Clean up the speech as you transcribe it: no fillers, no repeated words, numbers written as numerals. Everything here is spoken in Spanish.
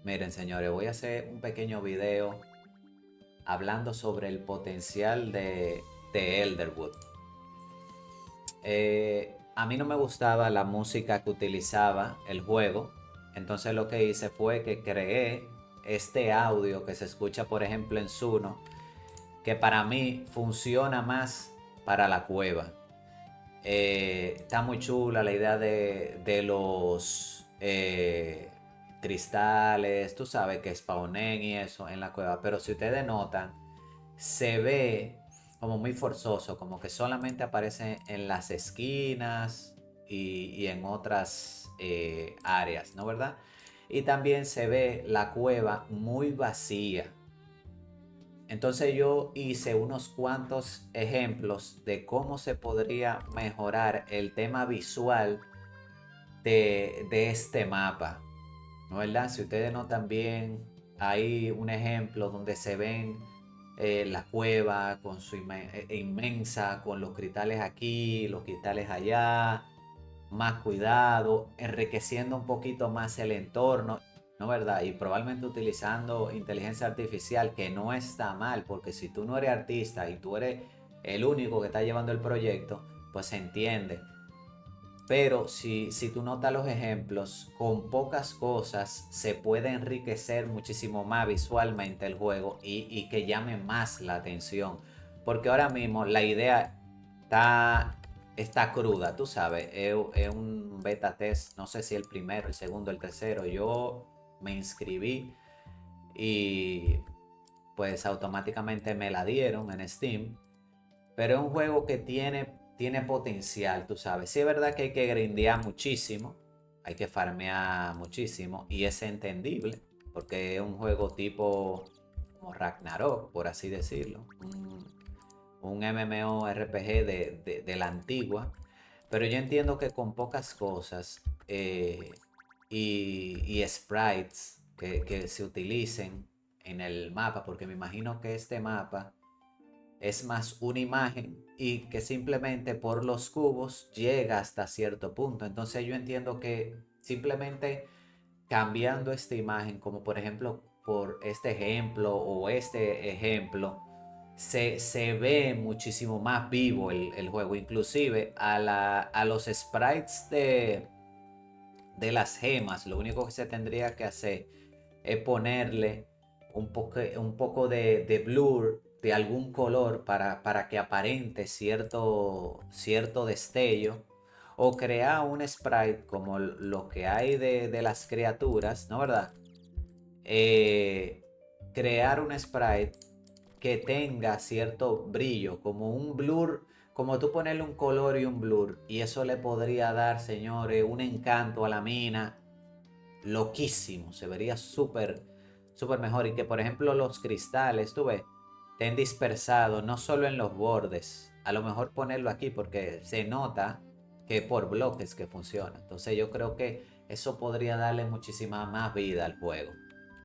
Miren, señores, voy a hacer un pequeño video hablando sobre el potencial de Elderwood. A mí no me gustaba la música que utilizaba el juego, entonces lo que hice fue que creé este audio que se escucha, por ejemplo, en Suno, que para mí funciona más para la cueva. Está muy chula la idea de los cristales, tú sabes que spawnen y eso en la cueva, pero si ustedes notan, se ve como muy forzoso, como que solamente aparece en las esquinas y en otras áreas, ¿no verdad? Y también se ve la cueva muy vacía. Entonces yo hice unos cuantos ejemplos de cómo se podría mejorar el tema visual de este mapa, ¿no verdad? Si ustedes notan bien, hay un ejemplo donde se ven la cueva con su inmensa, con los cristales aquí, los cristales allá, más cuidado, enriqueciendo un poquito más el entorno, ¿no verdad? Y probablemente utilizando inteligencia artificial, que no está mal, porque si tú no eres artista y tú eres el único que está llevando el proyecto, pues se entiende. Pero si tú notas los ejemplos, con pocas cosas se puede enriquecer muchísimo más visualmente el juego y que llame más la atención. Porque ahora mismo la idea está, está cruda, tú sabes. Es un beta test, no sé si el primero, el segundo, el tercero. Yo me inscribí y pues automáticamente me la dieron en Steam. Pero es un juego que tiene potencial, tú sabes. Sí es verdad que hay que grindear muchísimo, hay que farmear muchísimo y es entendible porque es un juego tipo como Ragnarok, por así decirlo. Un MMORPG de la antigua. Pero yo entiendo que con pocas cosas y sprites que se utilicen en el mapa, porque me imagino que este mapa es más una imagen y que simplemente por los cubos llega hasta cierto punto. Entonces yo entiendo que simplemente cambiando esta imagen, como por ejemplo por este ejemplo o este ejemplo, se ve muchísimo más vivo el juego. Inclusive a los sprites de las gemas, lo único que se tendría que hacer es ponerle un poco de blur de algún color para que aparente cierto destello o crear un sprite como lo que hay de las criaturas, ¿no verdad? Eh, Crear un sprite que tenga cierto brillo, como un blur, como tú ponerle un color y un blur, y eso le podría dar, señores, un encanto a la mina loquísimo, se vería súper mejor. Y que por ejemplo los cristales, tú ves, estén dispersados no solo en los bordes, a lo mejor ponerlo aquí porque se nota que por bloques que funciona. Entonces yo creo que eso podría darle muchísima más vida al juego.